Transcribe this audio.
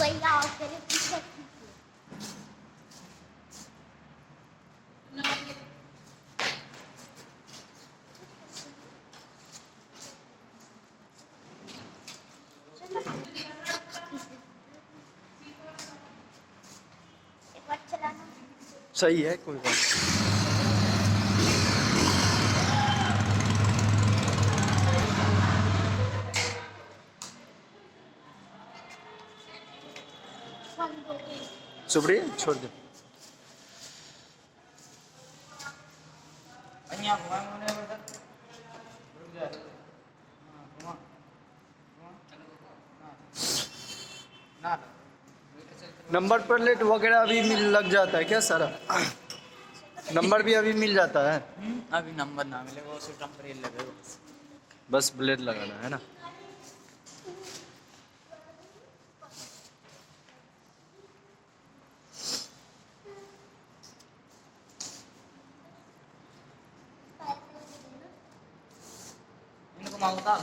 भैया और तेरे पीछे एक बार चलाना। सही है, कोई बात बंद हो गई। सुप्री छोड़ दे। અહીંયા ઘુમાઈને બધા रुक जा। हाँ घुमा ना नंबर प्लेट वगैरह अभी लग जाता है क्या सारा? नंबर भी अभी मिल जाता है? अभी नंबर ना मिलेगा, वो सिस्टम पर ही लगेगा। बस ब्लेड लगाना है ना? इनको मांगता